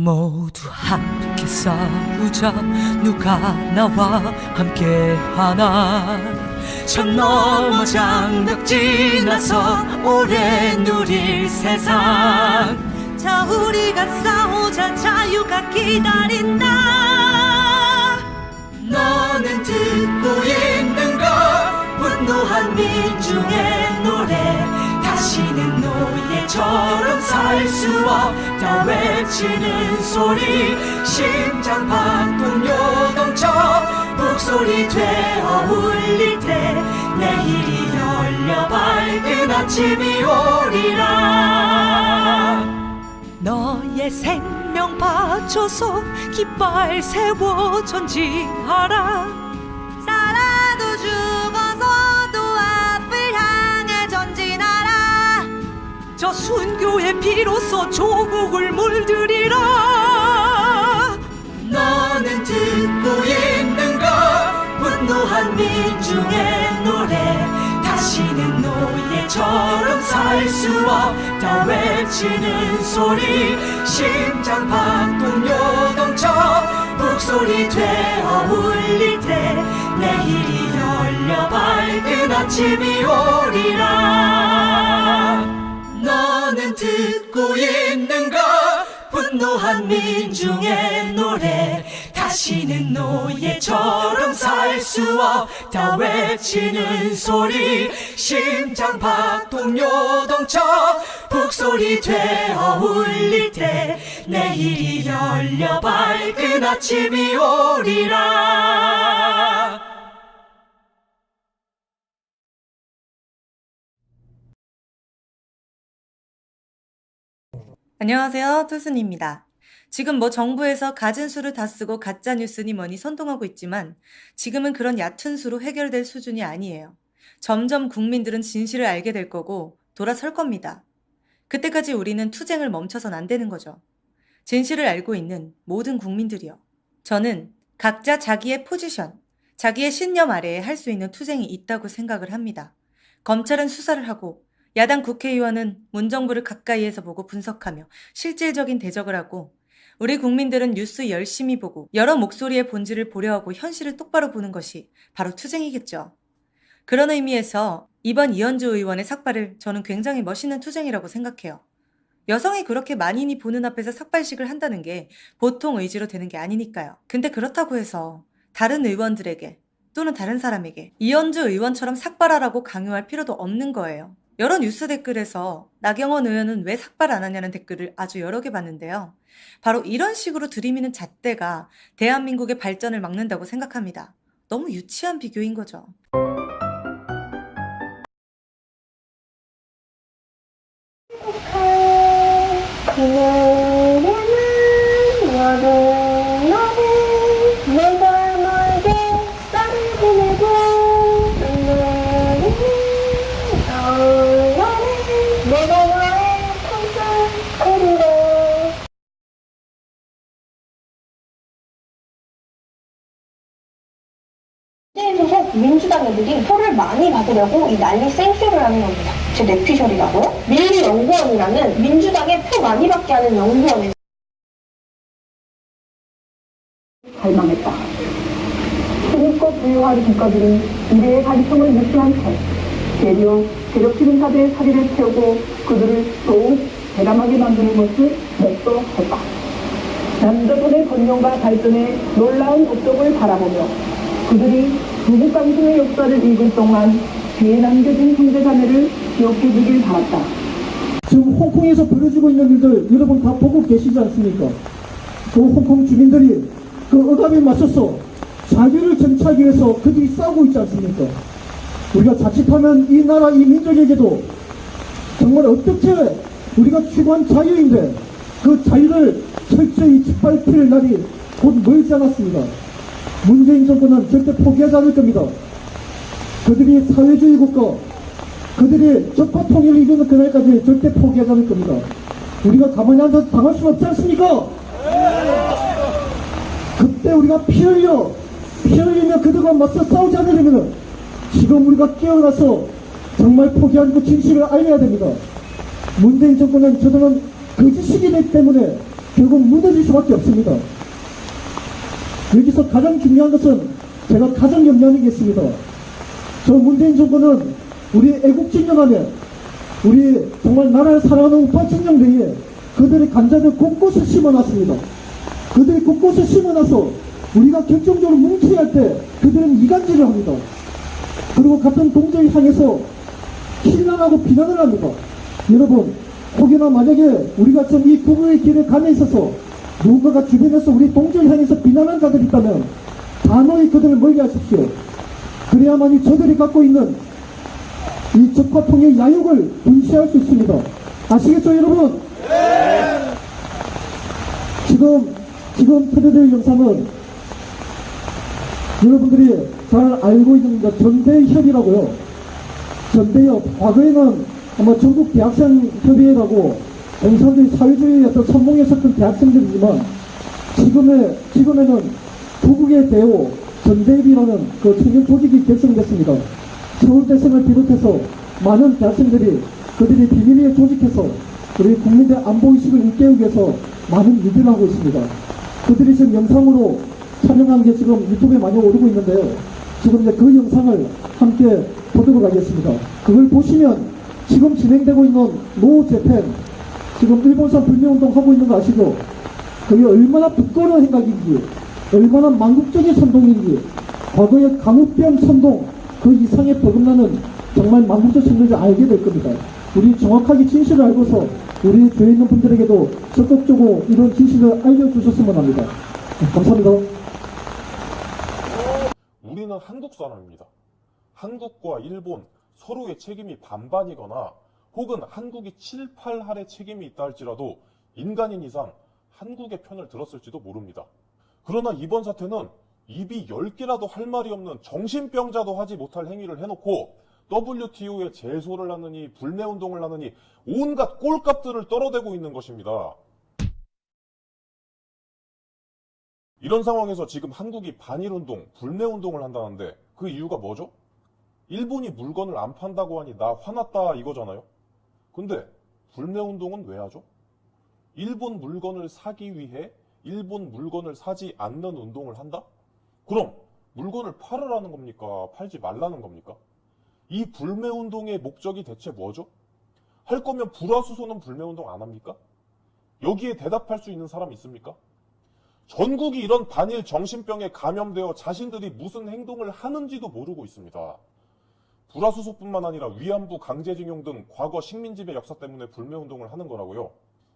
모두 함께 싸우자. 누가 나와 함께 하나. 천 넘어 장벽 지나서 오래 누릴 세상. 자 우리가 싸우자. 자유가 기다린다. 너는 듣고 있는가? 분노한 민중의 노래. 다시는 노예처럼 살 수 없다 외치는 소리. 심장 박동 요동쳐 북소리 되어 울릴 때 내일이 열려 밝은 아침이 오리라. 너의 생명 바쳐서 깃발 세워 전진하라. 살아도 죽어서도 앞을 향해 전진하라. 저 순교의 피로써 조국을 물들이라. 너는 듣고 있는가? 분노한 민중의 노래. 다시는 노예처럼 살 수 없다 외치는 소리. 심장 박동 요동쳐 북소리 되어 울릴 때 내일이 열려 밝은 아침이 오리라. 너는 듣고 있는가? 분노한 민중의 노래. 다시는 노예처럼 살 수 없다 외치는 소리. 심장 박동 요동쳐 북소리 되어 울릴 때 내일이 열려 밝은 아침이 오리라. 안녕하세요, 투순입니다. 지금 정부에서 가진 수를 다 쓰고 가짜 뉴스니 뭐니 선동하고 있지만 지금은 그런 얕은 수로 해결될 수준이 아니에요. 점점 국민들은 진실을 알게 될 거고 돌아설 겁니다. 그때까지 우리는 투쟁을 멈춰선 안 되는 거죠. 진실을 알고 있는 모든 국민들이요. 저는 각자 자기의 포지션, 자기의 신념 아래에 할 수 있는 투쟁이 있다고 생각을 합니다. 검찰은 수사를 하고 야당 국회의원은 문정부를 가까이에서 보고 분석하며 실질적인 대적을 하고 우리 국민들은 뉴스 열심히 보고 여러 목소리의 본질을 보려하고 현실을 똑바로 보는 것이 바로 투쟁이겠죠. 그런 의미에서 이번 이현주 의원의 삭발을 저는 굉장히 멋있는 투쟁이라고 생각해요. 여성이 그렇게 만인이 보는 앞에서 삭발식을 한다는 게 보통 의지로 되는 게 아니니까요. 근데 그렇다고 해서 다른 의원들에게 또는 다른 사람에게 이현주 의원처럼 삭발하라고 강요할 필요도 없는 거예요. 여러 뉴스 댓글에서 나경원 의원은 왜 삭발 안 하냐는 댓글을 아주 여러 개 봤는데요. 바로 이런 식으로 들이미는 잣대가 대한민국의 발전을 막는다고 생각합니다. 너무 유치한 비교인 거죠. 소속 민주당 애들이 표를 많이 받으려고 이 난리 쌩쇼를 하는 겁니다. 제 뇌피셜이라고요? 민주연구원이라는 민주당에 표 많이 받게 하는 연구원에 갈망했다. 소득과 부유한 국가들은 미래의 가능성을 무시한 채 대려 괴롭히는 자들의 사리를 채우고 그들을 더욱 대담하게 만드는 것을 목도했다. 남자분의 번영과 발전에 놀라운 업적을 바라보며 그들이 조국 강성의 역사를 읽을 동안 뒤에 남겨진 형제자매를 기억해 주길 바랐다. 지금 홍콩에서 벌어지고 있는 일들 여러분 다 보고 계시지 않습니까? 그 홍콩 주민들이 그 억압에 맞서서 자유를 정치하기 위해서 그들이 싸우고 있지 않습니까? 우리가 자칫하면 이 나라 이 민족에게도 정말 어떻게 우리가 추구한 자유인데 그 자유를 철저히 짓밟힐 날이 곧 멀지 않았습니다. 문재인 정권은 절대 포기하지 않을 겁니다. 그들이 사회주의 국가, 그들이 적화 통일을 이루는 그날까지 절대 포기하지 않을 겁니다. 우리가 가만히 앉아서 당할 수는 없지 않습니까? 그때 우리가 피 흘리며 그들과 맞서 싸우지 않으려면 지금 우리가 깨어나서 정말 포기한 그 진실을 알려야 됩니다. 문재인 정권은 저들은 거짓이기 때문에 결국 무너질 수밖에 없습니다. 여기서 가장 중요한 것은 제가 가장 염려하는 게 있습니다. 저 문재인 정부는 우리 애국진영 안에 우리 정말 나라를 사랑하는 우파 진영대에 그들의 간자들 곳곳에 심어놨습니다. 그들이 곳곳에 심어놔서 우리가 결정적으로 뭉쳐야 할 때 그들은 이간질을 합니다. 그리고 같은 동지를 향해서 신랑하고 비난을 합니다. 여러분, 혹여나 만약에 우리가 좀 이 구구의 길을 가에 있어서 누군가가 주변에서 우리 동지를 향해서 비난한 자들이 있다면 단호히 그들을 멀리 하십시오. 그래야만이 저들이 갖고 있는 이 적화통의 야욕을 분시할 수 있습니다. 아시겠죠, 여러분? 네. 지금 틀어드릴 영상은 여러분들이 잘 알고 있는 전대협이라고요. 전대협, 과거에는 아마 전국 대학생협의회라고 공산주의 사회주의의 어떤 선봉에 섰던 대학생들이지만 지금에는 구국의 대호 전대협이라는 그 청년 조직이 결성됐습니다. 서울대생을 비롯해서 많은 대학생들이 그들이 비밀리에 조직해서 우리 국민들 안보의식을 일깨우기 위해서 많은 일들을 하고 있습니다. 그들이 지금 영상으로 촬영한 게 지금 유튜브에 많이 오르고 있는데요. 지금 이제 그 영상을 함께 보도록 하겠습니다. 그걸 보시면 지금 진행되고 있는 노 재팬, 지금 일본산 불매운동 하고 있는 거 아시죠? 그게 얼마나 부끄러운 행각인지, 얼마나 망국적인 선동인지, 과거의 강우병 선동, 그 이상의 버금나는 정말 망국적 선동인지 알게 될 겁니다. 우리 정확하게 진실을 알고서 우리 주위에 있는 분들에게도 적극적으로 이런 진실을 알려주셨으면 합니다. 감사합니다. 우리는 한국 사람입니다. 한국과 일본 서로의 책임이 반반이거나 혹은 한국이 7, 8할의 책임이 있다 할지라도 인간인 이상 한국의 편을 들었을지도 모릅니다. 그러나 이번 사태는 입이 10개라도 할 말이 없는 정신병자도 하지 못할 행위를 해놓고 WTO에 제소를 하느니 불매운동을 하느니 온갖 꼴값들을 떨어대고 있는 것입니다. 이런 상황에서 지금 한국이 반일운동, 불매운동을 한다는데 그 이유가 뭐죠? 일본이 물건을 안 판다고 하니 나 화났다 이거잖아요. 근데 불매운동은 왜 하죠? 일본 물건을 사기 위해 일본 물건을 사지 않는 운동을 한다? 그럼 물건을 팔으라는 겁니까? 팔지 말라는 겁니까? 이 불매운동의 목적이 대체 뭐죠? 할 거면 불화수소는 불매운동 안 합니까? 여기에 대답할 수 있는 사람 있습니까? 전국이 이런 반일 정신병에 감염되어 자신들이 무슨 행동을 하는지도 모르고 있습니다. 불화수소뿐만 아니라 위안부 강제징용 등 과거 식민지배 역사 때문에 불매운동을 하는 거라고요.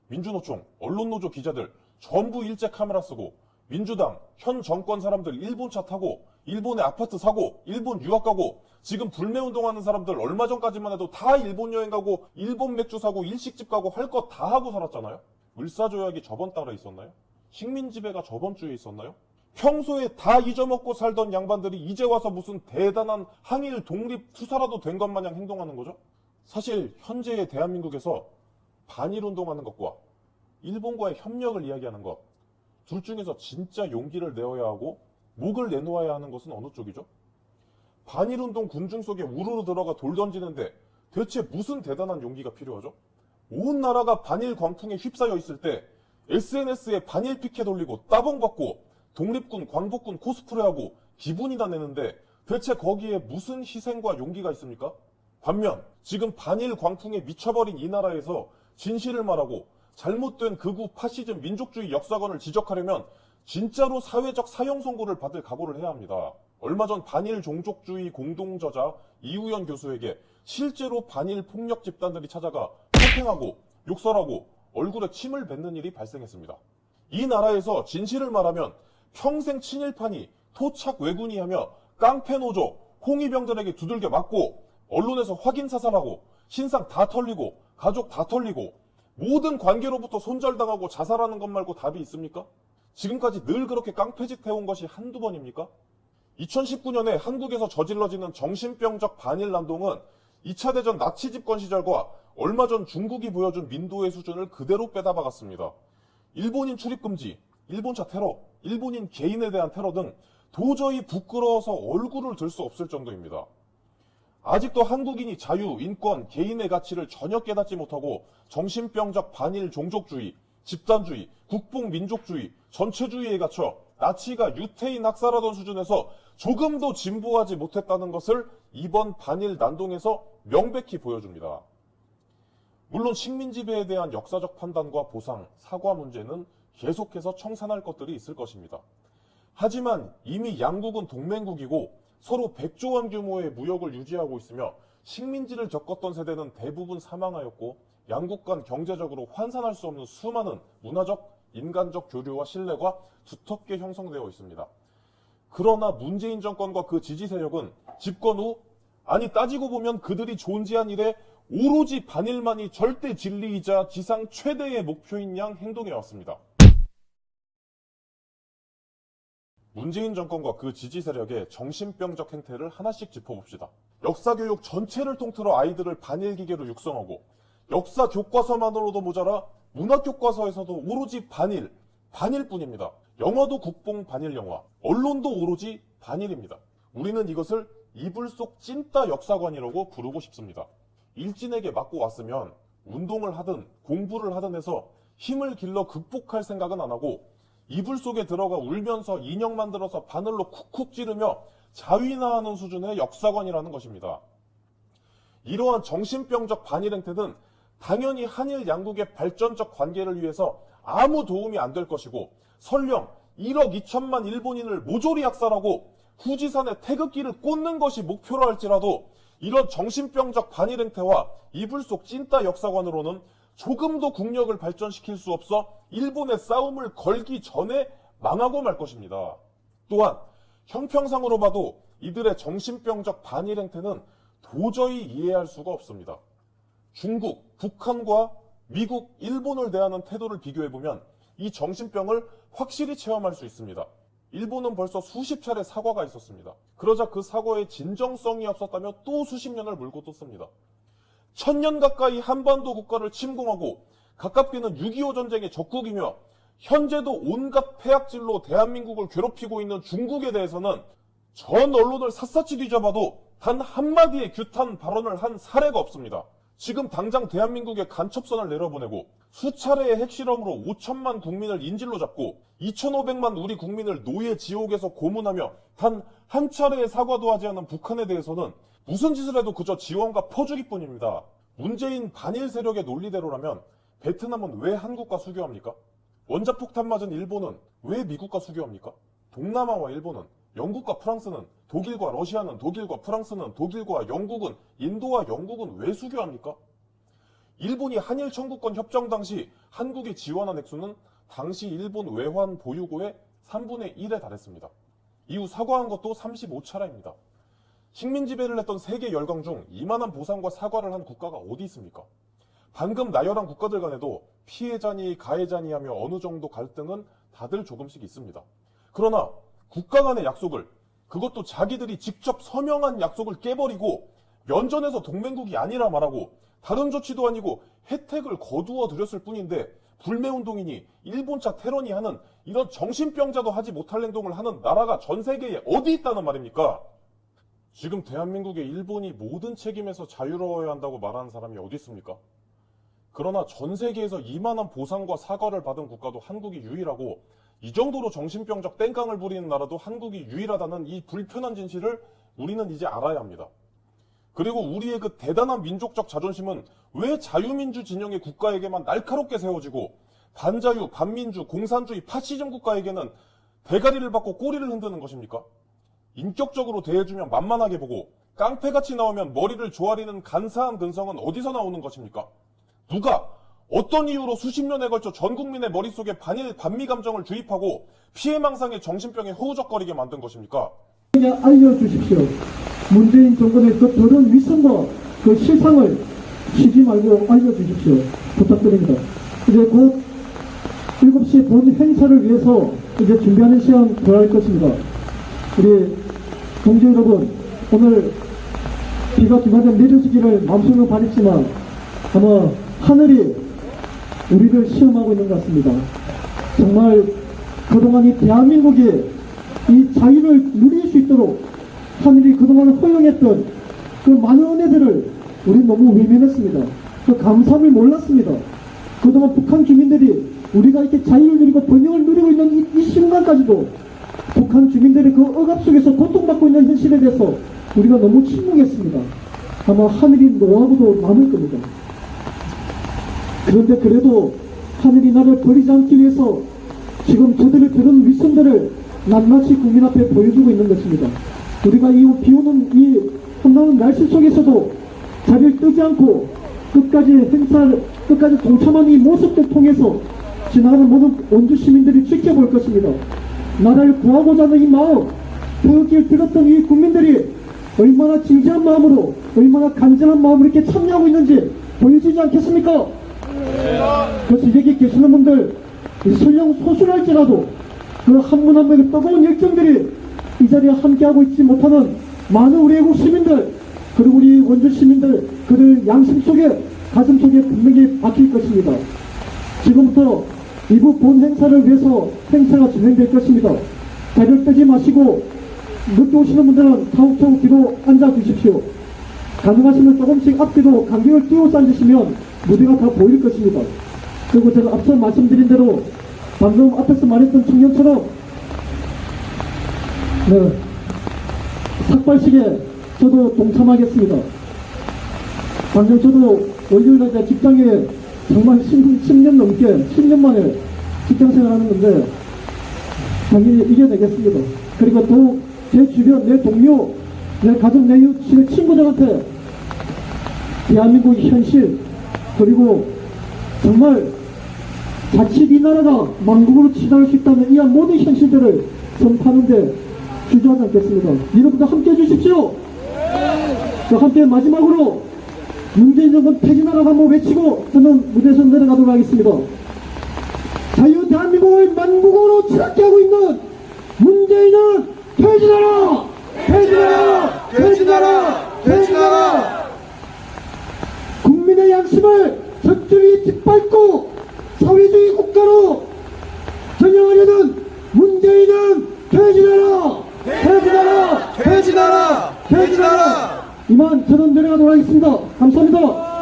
민주노총, 언론노조 기자들 전부 일제 카메라 쓰고 민주당, 현 정권 사람들 일본차 타고 일본에 아파트 사고 일본 유학 가고 지금 불매운동하는 사람들 얼마 전까지만 해도 다 일본 여행 가고 일본 맥주 사고 일식집 가고 할 거 다 하고 살았잖아요. 을사조약이 저번 달에 있었나요? 식민지배가 저번 주에 있었나요? 평소에 다 잊어먹고 살던 양반들이 이제 와서 무슨 대단한 항일 독립 투사라도 된 것 마냥 행동하는 거죠? 사실 현재의 대한민국에서 반일운동하는 것과 일본과의 협력을 이야기하는 것, 둘 중에서 진짜 용기를 내어야 하고 목을 내놓아야 하는 것은 어느 쪽이죠? 반일운동 군중 속에 우르르 들어가 돌 던지는데 대체 무슨 대단한 용기가 필요하죠? 온 나라가 반일 광풍에 휩싸여 있을 때 SNS에 반일 피켓 올리고 따봉 받고 독립군, 광복군 코스프레하고 기분이나 내는데 대체 거기에 무슨 희생과 용기가 있습니까? 반면 지금 반일 광풍에 미쳐버린 이 나라에서 진실을 말하고 잘못된 극우 파시즘 민족주의 역사관을 지적하려면 진짜로 사회적 사형 선고를 받을 각오를 해야 합니다. 얼마 전 반일 종족주의 공동저자 이우연 교수에게 실제로 반일 폭력 집단들이 찾아가 폭행하고 욕설하고 얼굴에 침을 뱉는 일이 발생했습니다. 이 나라에서 진실을 말하면 평생 친일파니 토착 왜군이 하며 깡패노조 홍위병들에게 두들겨 맞고 언론에서 확인 사살하고 신상 다 털리고 가족 다 털리고 모든 관계로부터 손절당하고 자살하는 것 말고 답이 있습니까? 지금까지 늘 그렇게 깡패짓 해온 것이 한두 번입니까? 2019년에 한국에서 저질러지는 정신병적 반일난동은 2차 대전 나치 집권 시절과 얼마 전 중국이 보여준 민도의 수준을 그대로 빼다박았습니다. 일본인 출입금지, 일본차 테러, 일본인 개인에 대한 테러 등 도저히 부끄러워서 얼굴을 들 수 없을 정도입니다. 아직도 한국인이 자유, 인권, 개인의 가치를 전혀 깨닫지 못하고 정신병적 반일 종족주의, 집단주의, 국뽕민족주의, 전체주의에 갇혀 나치가 유태인 학살하던 수준에서 조금도 진보하지 못했다는 것을 이번 반일 난동에서 명백히 보여줍니다. 물론 식민지배에 대한 역사적 판단과 보상, 사과 문제는 계속해서 청산할 것들이 있을 것입니다. 하지만 이미 양국은 동맹국이고 서로 100조 원 규모의 무역을 유지하고 있으며 식민지를 겪었던 세대는 대부분 사망하였고 양국 간 경제적으로 환산할 수 없는 수많은 문화적, 인간적 교류와 신뢰가 두텁게 형성되어 있습니다. 그러나 문재인 정권과 그 지지 세력은 집권 후, 아니 따지고 보면 그들이 존재한 이래 오로지 반일만이 절대 진리이자 지상 최대의 목표인 양 행동해왔습니다. 문재인 정권과 그 지지 세력의 정신병적 행태를 하나씩 짚어봅시다. 역사교육 전체를 통틀어 아이들을 반일 기계로 육성하고 역사 교과서만으로도 모자라 문학교과서에서도 오로지 반일뿐입니다. 영화도 국뽕 반일 영화, 언론도 오로지 반일입니다. 우리는 이것을 이불 속 찐따 역사관이라고 부르고 싶습니다. 일진에게 맞고 왔으면 운동을 하든 공부를 하든 해서 힘을 길러 극복할 생각은 안 하고 이불 속에 들어가 울면서 인형 만들어서 바늘로 쿡쿡 찌르며 자위나하는 수준의 역사관이라는 것입니다. 이러한 정신병적 반일 행태는 당연히 한일 양국의 발전적 관계를 위해서 아무 도움이 안 될 것이고 설령 1억 2천만 일본인을 모조리 학살하고 후지산에 태극기를 꽂는 것이 목표로 할지라도 이런 정신병적 반일 행태와 이불 속 찐따 역사관으로는 조금도 국력을 발전시킬 수 없어 일본의 싸움을 걸기 전에 망하고 말 것입니다. 또한 형평상으로 봐도 이들의 정신병적 반일 행태는 도저히 이해할 수가 없습니다. 중국, 북한과 미국, 일본을 대하는 태도를 비교해보면 이 정신병을 확실히 체험할 수 있습니다. 일본은 벌써 수십 차례 사과가 있었습니다. 그러자 그 사과에 진정성이 없었다며 또 수십 년을 물고 떴습니다. 1000년 가까이 한반도 국가를 침공하고 가깝게는 6.25 전쟁의 적국이며 현재도 온갖 폐악질로 대한민국을 괴롭히고 있는 중국에 대해서는 전 언론을 샅샅이 뒤져봐도 단 한마디의 규탄 발언을 한 사례가 없습니다. 지금 당장 대한민국에 간첩선을 내려보내고 수차례의 핵실험으로 5천만 국민을 인질로 잡고 2,500만 우리 국민을 노예 지옥에서 고문하며 단 한 차례의 사과도 하지 않은 북한에 대해서는 무슨 짓을 해도 그저 지원과 퍼주기뿐입니다. 문재인 반일 세력의 논리대로라면 베트남은 왜 한국과 수교합니까? 원자폭탄 맞은 일본은 왜 미국과 수교합니까? 동남아와 일본은, 영국과 프랑스는, 독일과 러시아는, 독일과 프랑스는, 독일과 영국은, 인도와 영국은 왜 수교합니까? 일본이 한일 청구권 협정 당시 한국이 지원한 액수는 당시 일본 외환 보유고의 3분의 1에 달했습니다. 이후 사과한 것도 35차례입니다. 식민지배를 했던 세계 열강 중 이만한 보상과 사과를 한 국가가 어디 있습니까? 방금 나열한 국가들 간에도 피해자니 가해자니 하며 어느 정도 갈등은 다들 조금씩 있습니다. 그러나 국가 간의 약속을, 그것도 자기들이 직접 서명한 약속을 깨버리고 면전에서 동맹국이 아니라 말하고 다른 조치도 아니고 혜택을 거두어 들였을 뿐인데 불매운동이니 일본차 테러니 하는 이런 정신병자도 하지 못할 행동을 하는 나라가 전 세계에 어디 있다는 말입니까? 지금 대한민국의 일본이 모든 책임에서 자유로워야 한다고 말하는 사람이 어디 있습니까? 그러나 전 세계에서 이만한 보상과 사과를 받은 국가도 한국이 유일하고 이 정도로 정신병적 땡깡을 부리는 나라도 한국이 유일하다는 이 불편한 진실을 우리는 이제 알아야 합니다. 그리고 우리의 그 대단한 민족적 자존심은 왜 자유민주 진영의 국가에게만 날카롭게 세워지고 반자유, 반민주, 공산주의, 파시즘 국가에게는 대가리를 받고 꼬리를 흔드는 것입니까? 인격적으로 대해주면 만만하게 보고 깡패같이 나오면 머리를 조아리는 간사한 근성은 어디서 나오는 것입니까? 누가 어떤 이유로 수십 년에 걸쳐 전 국민의 머릿속에 반일, 반미 감정을 주입하고 피해망상의 정신병에 허우적거리게 만든 것입니까? 그냥 알려주십시오. 문재인 정권의 그 더러운 위선과 그 실상을 쉬지 말고 알려주십시오. 부탁드립니다. 이제 곧 7시 본 행사를 위해서 이제 준비하는 시간 들어갈 것입니다. 우리 동지 여러분, 오늘 비가 주마다 내려주기를 마음속으로 바랬지만 아마 하늘이 우리를 시험하고 있는 것 같습니다. 정말 그동안 이 대한민국이 이 자유를 누릴 수 있도록 하늘이 그동안 허용했던 그 많은 은혜들을 우리 너무 외면했습니다. 그 감사함을 몰랐습니다. 그동안 북한 주민들이 우리가 이렇게 자유를 누리고 번영을 누리고 있는 이 순간까지도 북한 주민들의 그 억압 속에서 고통받고 있는 현실에 대해서 우리가 너무 침묵했습니다. 아마 하늘이 노하고도 남을 겁니다. 그런데 그래도 하늘이 나를 버리지 않기 위해서 지금 저들의 그런 위선들을 낱낱이 국민 앞에 보여주고 있는 것입니다. 우리가 이 비오는 이 험난한 날씨 속에서도 자리를 뜨지 않고 끝까지 동참한 이 모습들 통해서 지나가는 모든 원주 시민들이 지켜볼 것입니다. 나라를 구하고자 하는 이 마음, 태극기를 들었던 이 국민들이 얼마나 진지한 마음으로, 얼마나 간절한 마음으로 이렇게 참여하고 있는지 보여주지 않겠습니까? 그래서 여기 계시는 분들, 설령 소수랄지라도 그 한 분 한 분의 뜨거운 열정들이 이 자리에 함께하고 있지 못하는 많은 우리 애국 시민들, 그리고 우리 원주 시민들, 그들 양심 속에, 가슴 속에 분명히 박힐 것입니다. 지금부터 이부 본 행사를 위해서 행사가 진행될 것입니다. 자리를 뜨지 마시고 늦게 오시는 분들은 차곡차곡 뒤로 앉아 주십시오. 가능하시면 조금씩 앞뒤로 간격을 띄워서 앉으시면 무대가 다 보일 것입니다. 그리고 제가 앞서 말씀드린 대로 방금 앞에서 말했던 청년처럼 삭발식에 저도 동참하겠습니다. 방금 저도 월요일날 직장에 정말 10년 넘게 10년 만에 직장생활 하는 건데 당연히 이겨내겠습니다. 그리고 또 제 주변, 내 동료, 내 가족, 내 이웃, 내 친구들한테 대한민국의 현실, 그리고 정말 자칫 이 나라가 망국으로 치달을 수 있다는 이 모든 현실들을 전파하는데 주저하지 않겠습니다. 여러분도 함께 해주십시오. 함께 마지막으로 문재인 정권 폐지나라고 한번 외치고 저는 무대에서 내려가도록 하겠습니다. 자유 대한민국을 만국으로 치닫게 하고 있는 문재인은 폐지나라! 폐지나라! 폐지나라! 폐지나라! 국민의 양심을 적절히 짓밟고 사회주의 국가로 전향하려는 문재인은 폐지나라! 폐지나라! 폐지나라! 폐지나라! 이만 저는 내려가도록 하겠습니다. 감사합니다.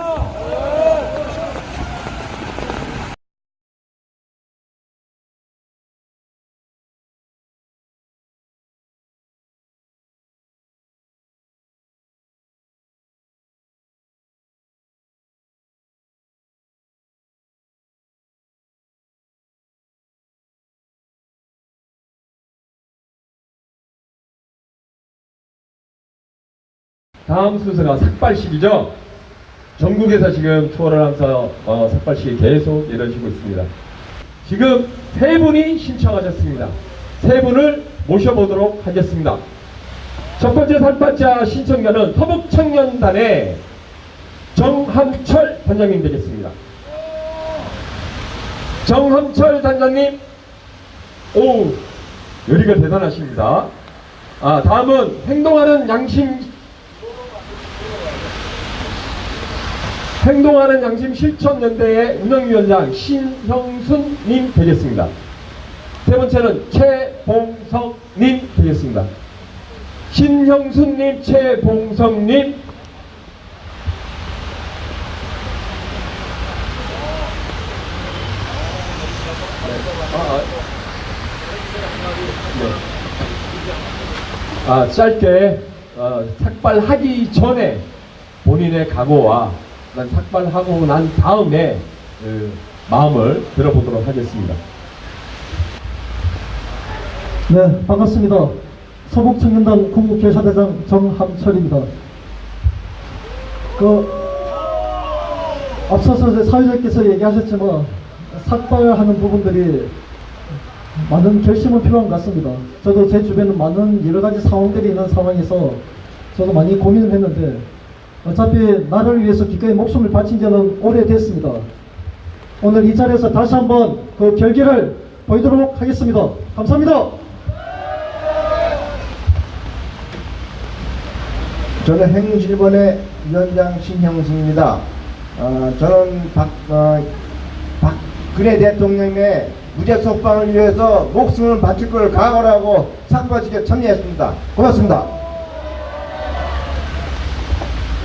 다음 순서가 삭발식이죠. 전국에서 지금 투어를 하면서 삭발식이 계속 이루어지고 있습니다. 지금 세 분이 신청하셨습니다. 세 분을 모셔보도록 하겠습니다. 첫 번째 삭발자 신청자는 서북청년단의 정함철 단장님 되겠습니다. 정함철 단장님, 오, 열의가 대단하십니다. 다음은 행동하는 양심 실천연대의 운영위원장 신형순님 되겠습니다. 세 번째는 최봉석님 되겠습니다. 신형순님, 최봉석님. 짧게 삭발하기 전에 본인의 각오와 삭발하고 난 다음에 마음을 들어보도록 하겠습니다. 네, 반갑습니다. 서북청년단 공국교사대장 정함철입니다. 앞서서 사회자께서 얘기하셨지만 삭발하는 부분들이 많은 결심은 필요한 것 같습니다. 저도 제 주변에 많은 여러 가지 상황들이 있는 상황에서 저도 많이 고민을 했는데 어차피 나를 위해서 기꺼이 목숨을 바친 지는 오래됐습니다. 오늘 이 자리에서 다시 한번 그 결기를 보이도록 하겠습니다. 감사합니다. 저는 행실번의 위원장 신형승입니다. 저는 박근혜 대통령의 무죄 석방을 위해서 목숨을 바칠 걸 각오를 하고 삭발식에 참여했습니다. 고맙습니다.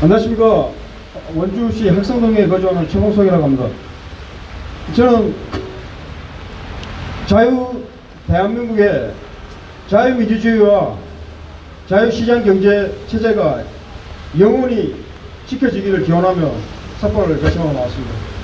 안녕하십니까. 원주시 학성동에 거주하는 최봉석이라고 합니다. 저는 대한민국의 자유민주주의와 자유시장 경제 체제가 영원히 지켜지기를 기원하며 삭발을 결심하고 나왔습니다.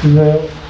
주세요.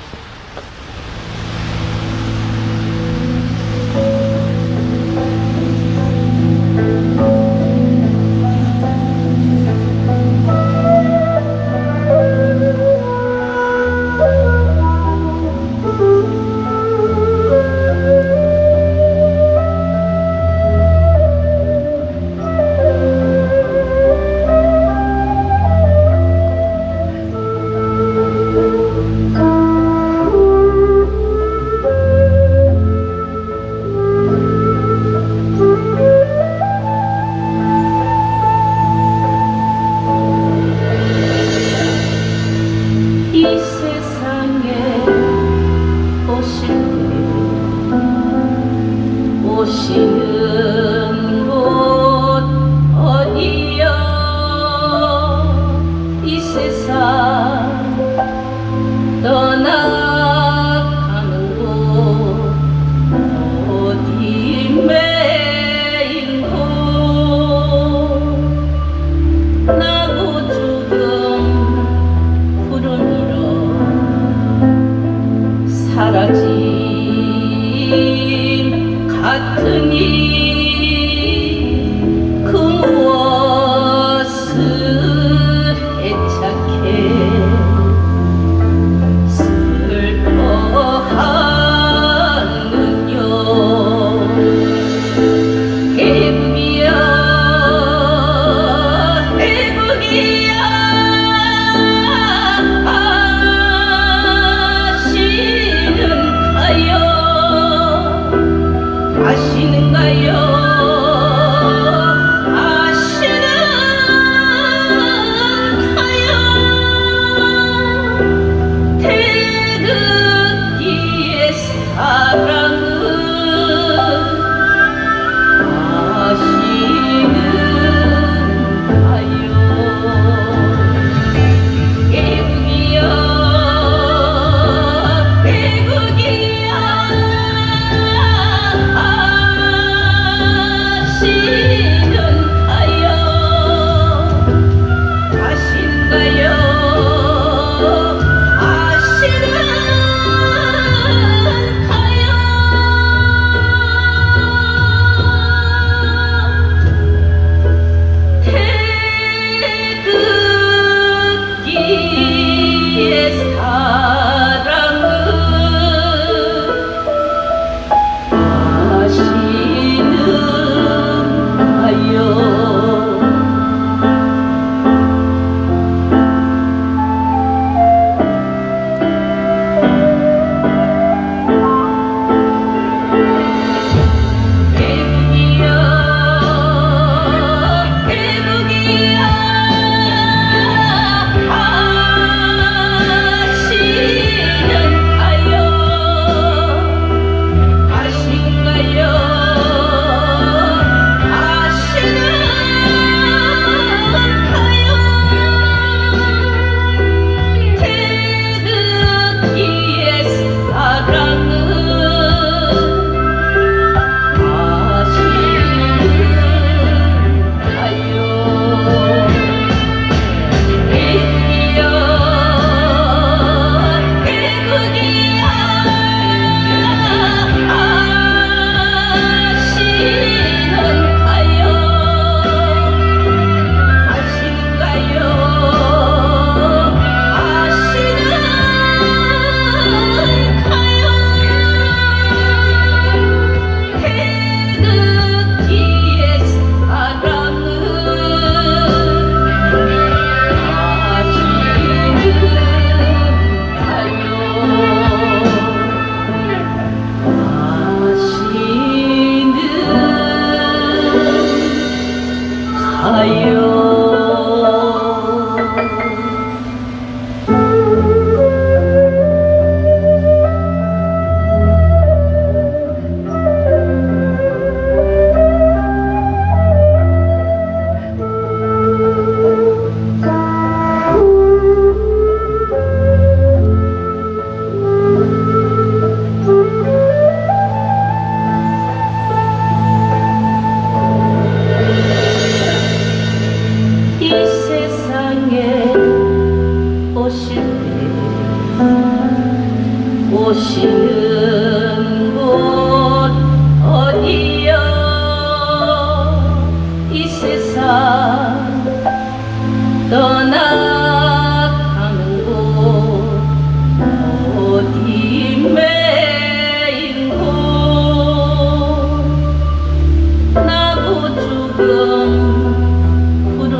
푸른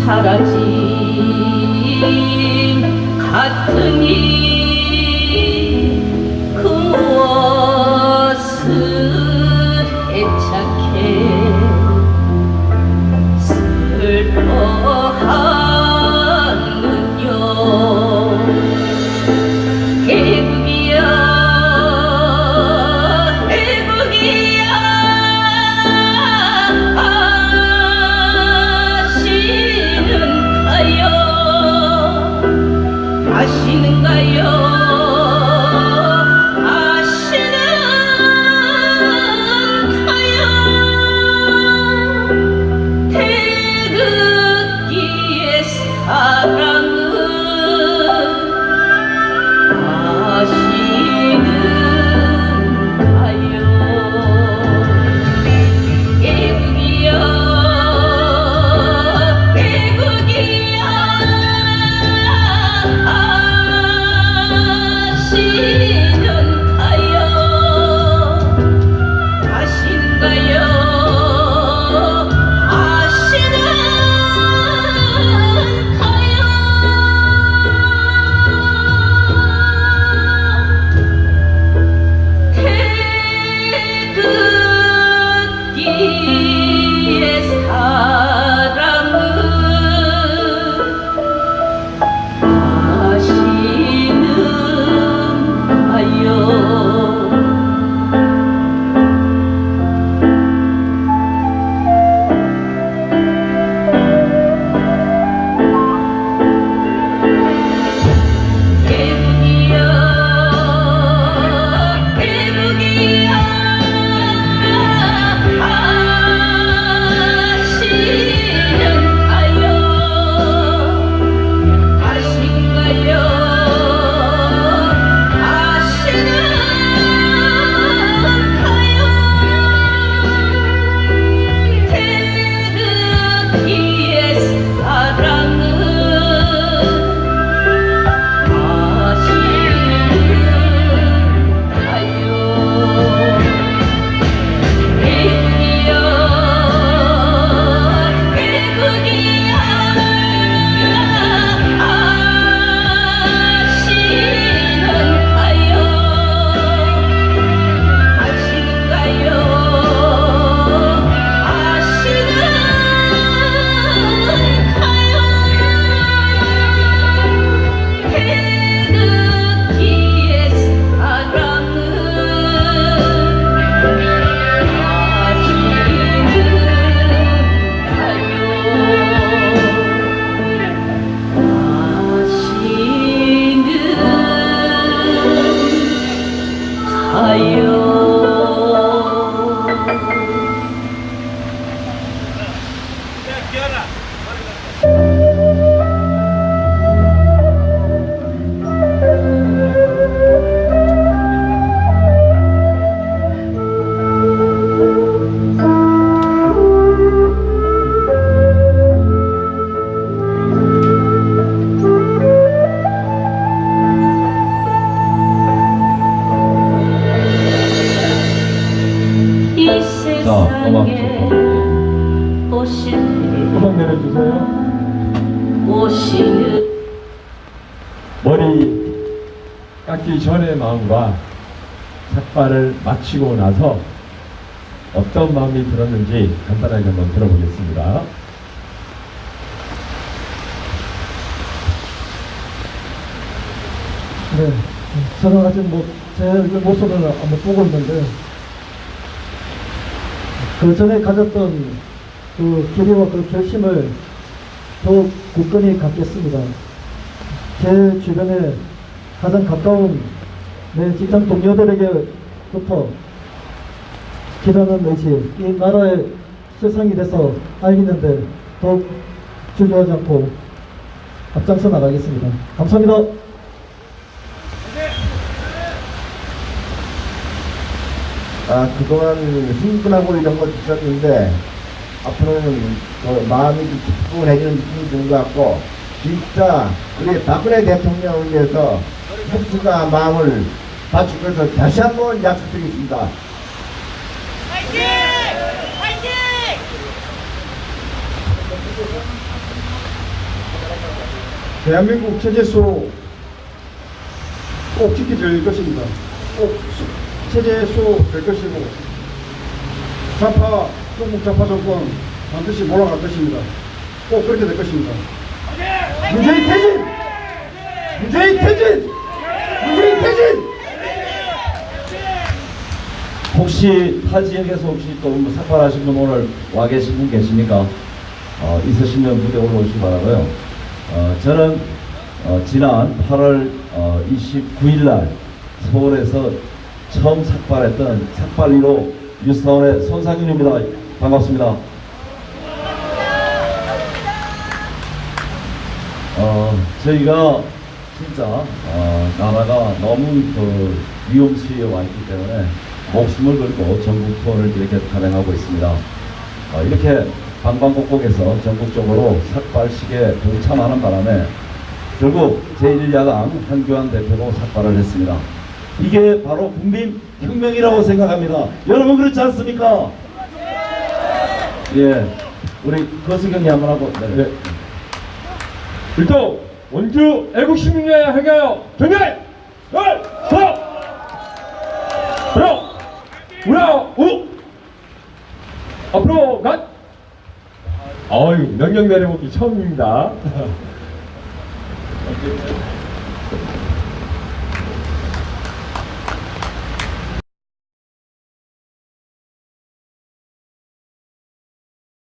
사라짐 같으니 그 무엇을 애착해 슬퍼하느뇨 애국이야 애국이야 아시는가요 아시는가요 태극기의 사랑은 아시는가요 애국이야 애국이야 음악 내려주세요. 머리 깎기 전의 마음과 삭발을 마치고 나서 어떤 마음이 들었는지 간단하게 한번 들어보겠습니다. 네, 저는 아직 제 얼굴 모습을 한번 보고 있는데 그 전에 가졌던 그 기대와 그 결심을 더욱 굳건히 갖겠습니다. 제 주변에 가장 가까운 내 직장 동료들에게부터 기도하는 의지, 이 나라의 세상이 돼서 알리는데 더욱 주저하지 않고 앞장서 나가겠습니다. 감사합니다. 그동안 흥분하고 이런 거 있었는데 앞으로는 마음이 좀 기쁘해지는 느낌이 드는 것 같고, 진짜 우리 박근혜 대통령을 위해서 혁수가 마음을 바칠 것을 다시 한번 약속드리겠습니다. 대한민국 체제소 꼭 지켜질 것입니다. 꼭 체제소 될 것이고 중국 좌파 정권 반드시 몰아갈 것입니다. 꼭 그렇게 될 것입니다. 문재인 퇴진! 문재인 퇴진! 문재인 퇴진! 혹시 타 지역에서 혹시 또 삭발하신 분 오늘 와 계신 분 계십니까? 있으시면 무대 올라오시기 바라고요. 저는 지난 8월 29일 날 서울에서 처음 삭발했던 삭발 1호 뉴스타운의 손상윤입니다. 반갑습니다. 저희가 진짜 나라가 너무 그 위험수위에 와 있기 때문에 목숨을 걸고 전국 투어를 이렇게 단행하고 있습니다. 이렇게 방방곡곡에서 전국적으로 삭발식에 동참하는 바람에 결국 제1야당 한교안 대표도 삭발을 했습니다. 이게 바로 국민혁명이라고 생각합니다. 여러분 그렇지 않습니까? 예, 우리 거수경이 한번 하고. 네. 일동 원주 애국시민회에 향하여 경례! 우라! 앞으로 갓! 명령 내려보기 처음입니다.